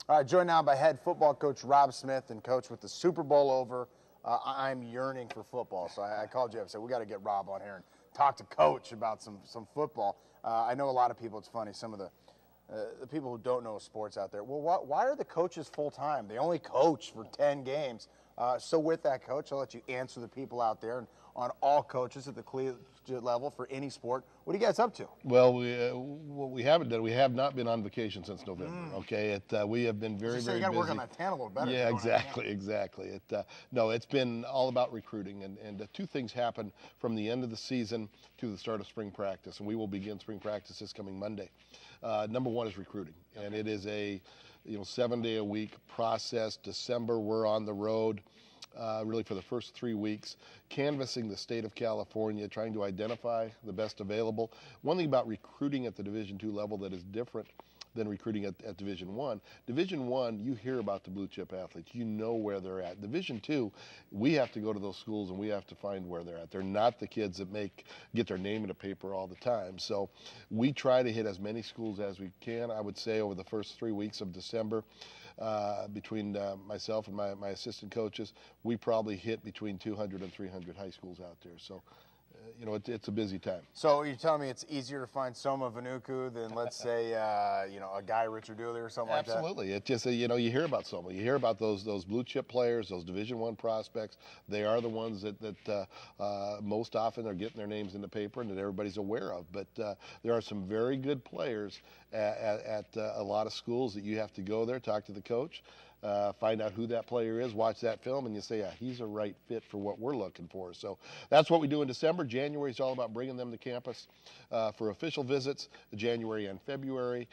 All right, joined now by head football coach Rob Smith. And coach, with the Super Bowl over, I'm yearning for football. So I called you up and said, we got to get Rob on here and talk to coach about some football. I know a lot of people, it's funny, some of the people who don't know sports out there, well, why are the coaches full-time? They only coach for 10 games. So with that, coach, I'll let you answer the people out there and on all coaches at the collegiate level for any sport. What are you guys up to? Well, what we haven't done, we have not been on vacation since November. Okay, we have been very, very you got to busy. work on that tan a little better. Yeah, exactly. No, it's been all about recruiting, and two things happen from the end of the season to the start of spring practice, and we will begin spring practice this coming Monday. Number one is recruiting, and it is a 7-day-a-week process. December, we're on the road. Really for the first 3 weeks, canvassing the state of California, trying to identify the best available. One thing about recruiting at the Division II level that is different than recruiting at Division I. Division I, you hear about the blue chip athletes. You know where they're at. Division II, we have to go to those schools and we have to find where they're at. They're not the kids that get their name in a paper all the time. So we try to hit as many schools as we can. I would say over the first 3 weeks of December, between myself and my assistant coaches, we probably hit between 200 and 300 high schools out there. So, it's a busy time. So you're telling me it's easier to find Soma Vanuku than, let's say, a guy Richard Dooley or something like that? Absolutely. It's just, you hear about Soma. You hear about those blue chip players, those Division I prospects. They are the ones that most often are getting their names in the paper and that everybody's aware of. But there are some very good players at a lot of schools that you have to go there, talk to the coach, find out who that player is, watch that film, and you say, yeah, he's a right fit for what we're looking for. So that's what we do in December. January is all about bringing them to campus for official visits, January and February.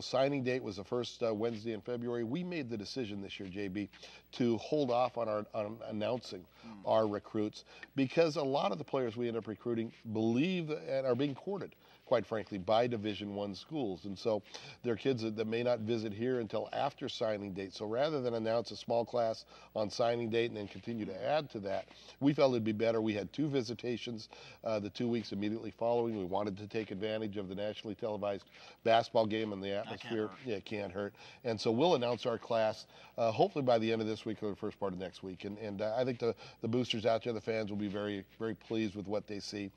Signing date was the first Wednesday in February. We made the decision this year, JB, to hold off on announcing our recruits because a lot of the players we end up recruiting believe and are being courted, quite frankly, by Division I schools. And so they're kids that may not visit here until after signing date. So rather than announce a small class on signing date and then continue to add to that, we felt it'd be better. We had 2 visitations the 2 weeks immediately following. We wanted to take advantage of the nationally televised basketball game and the atmosphere. Yeah, it can't hurt. And so we'll announce our class hopefully by the end of this week or the first part of next week. And I think the boosters out there, the fans, will be very, very pleased with what they see.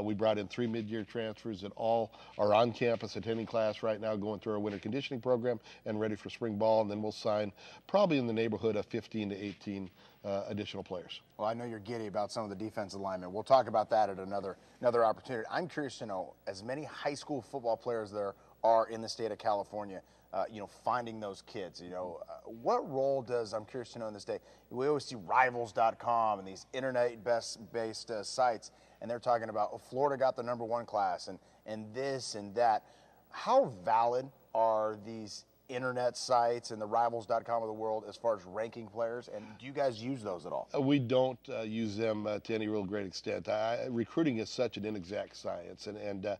We brought in 3 mid-year transfers that all are on campus attending class right now, going through our winter conditioning program and ready for spring ball. And then we'll sign probably in the neighborhood of 15 to 18 additional players. Well, I know you're giddy about some of the defensive linemen. We'll talk about that at another opportunity. I'm curious to know, as many high school football players there are in the state of California, finding those kids, what role does, I'm curious to know in this day, we always see rivals.com and these internet-based sites, and they're talking about, Florida got the #1 class and this and that. How valid are these internet sites and the rivals.com of the world as far as ranking players, and do you guys use those at all? We don't use them to any real great extent. Recruiting is such an inexact science, and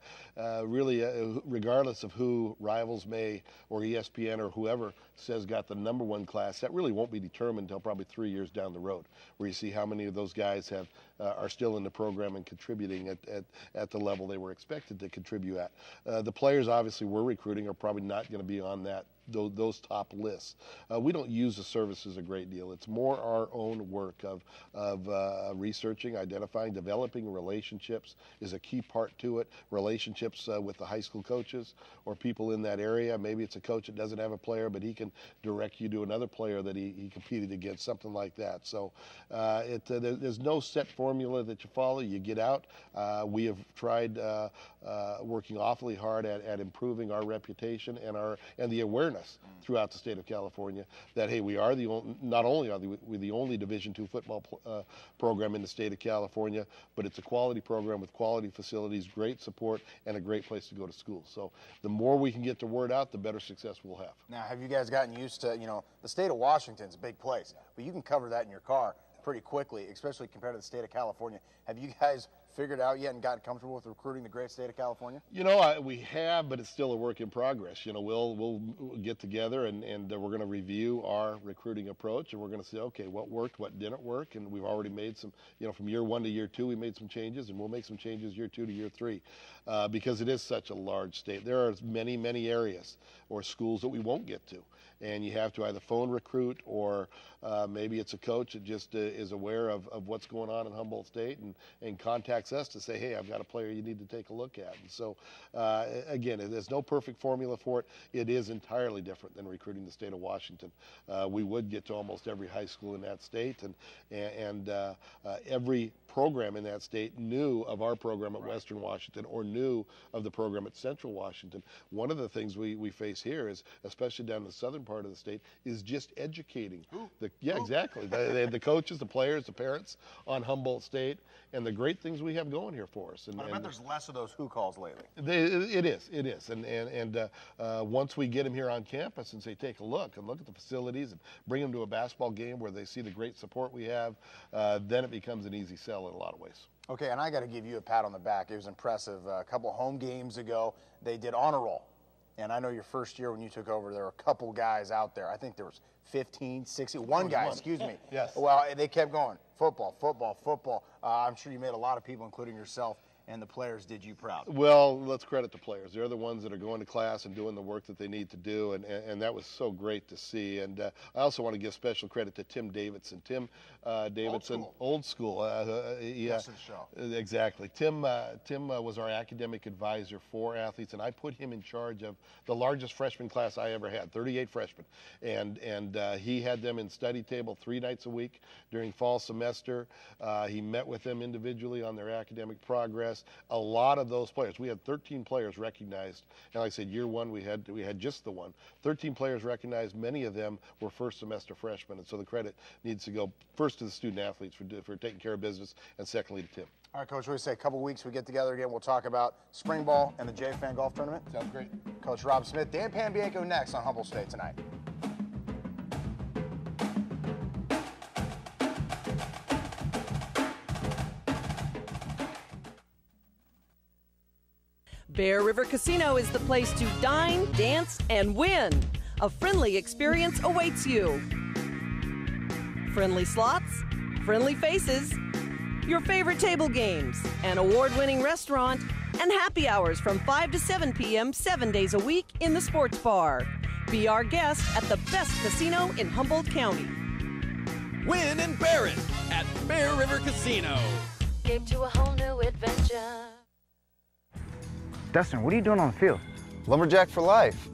really, regardless of who Rivals may or ESPN or whoever says got the #1 class, that really won't be determined until probably 3 years down the road, where you see how many of those guys are still in the program and contributing at the level they were expected to contribute at. The players obviously we're recruiting are probably not going to be on those top lists. We don't use the services a great deal. It's more our own work of researching, identifying, developing relationships is a key part to it. Relationships with the high school coaches or people in that area. Maybe it's a coach that doesn't have a player, but he can direct you to another player that he competed against, something like that. So there's no set formula that you follow. You get out. We have tried working awfully hard at improving our reputation and the awareness throughout the state of California that, hey, we are not only are we the only Division II football program in the state of California, but it's a quality program with quality facilities, great support, and a great place to go to school. So the more we can get the word out, the better success we'll have. Now, have you guys gotten used to, the state of Washington's a big place, but you can cover that in your car pretty quickly, especially compared to the state of California. Have you guys figured out yet and gotten comfortable with recruiting the great state of California? You know, we have, but it's still a work in progress. You know, we'll get together and we're going to review our recruiting approach, and we're going to say, okay, what worked, what didn't work, and we've already made some, you know, from year 1 to year 2, we made some changes, and we'll make some changes year 2 to year 3, because it is such a large state. There are many, many areas or schools that we won't get to, and you have to either phone recruit or maybe it's a coach that just is aware of what's going on in Humboldt State and contacts us to say, hey, I've got a player you need to take a look at. And so, again, there's no perfect formula for it. It is entirely different than recruiting the state of Washington. We would get to almost every high school in that state, and every program in that state knew of our program at Western Washington or knew of the program at Central Washington. One of the things we face here is, especially down in the southern part of the state, is just educating. Exactly. The coaches, the players, the parents on Humboldt State, and the great things we have going here for us. But I bet there's less of those who calls lately. It is. And once we get them here on campus and say, take a look and look at the facilities and bring them to a basketball game where they see the great support we have, then it becomes an easy sell in a lot of ways. Okay, and I got to give you a pat on the back. It was impressive. A couple home games ago, they did honor roll. And I know your first year when you took over, there were a couple guys out there. I think there was 15, 16, one guy, excuse me. Yes. Well, they kept going. Football, football, football. I'm sure you made a lot of people, including yourself, and the players did you proud. Well, let's credit the players. They're the ones that are going to class and doing the work that they need to do, and that was so great to see. And I also want to give special credit to Tim Davidson. Tim Davidson, old school. Yes, to the show. Exactly. Tim was our academic advisor for athletes, and I put him in charge of the largest freshman class I ever had, 38 freshmen. And he had them in study table 3 nights a week during fall semester. He met with them individually on their academic progress. A lot of those players, we had 13 players recognized, and like I said, year 1 we had just the one. 13 players recognized. Many of them were first semester freshmen, and so the credit needs to go first to the student athletes for taking care of business, and secondly to Tim. All right, Coach, what do you say? A couple weeks we get together again. We'll talk about spring ball and the J-Fan Golf Tournament. Sounds great. Coach Rob Smith, Dan Panbianco next on Humboldt State Tonight. Bear River Casino is the place to dine, dance, and win. A friendly experience awaits you. Friendly slots, friendly faces, your favorite table games, an award-winning restaurant, and happy hours from 5 to 7 p.m. 7 days a week in the sports bar. Be our guest at the best casino in Humboldt County. Win and bear it at Bear River Casino. Escape to a whole new adventure. Dustin, what are you doing on the field? Lumberjack for life.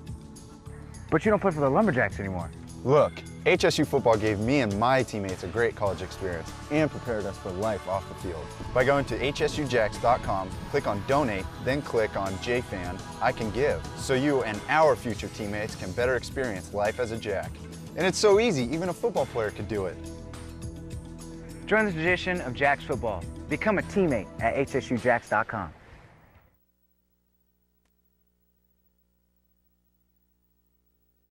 But you don't play for the Lumberjacks anymore. Look, HSU football gave me and my teammates a great college experience and prepared us for life off the field. By going to hsujacks.com, click on Donate, then click on JFan, I Can Give, so you and our future teammates can better experience life as a Jack. And it's so easy, even a football player could do it. Join the tradition of Jacks football. Become a teammate at hsujacks.com.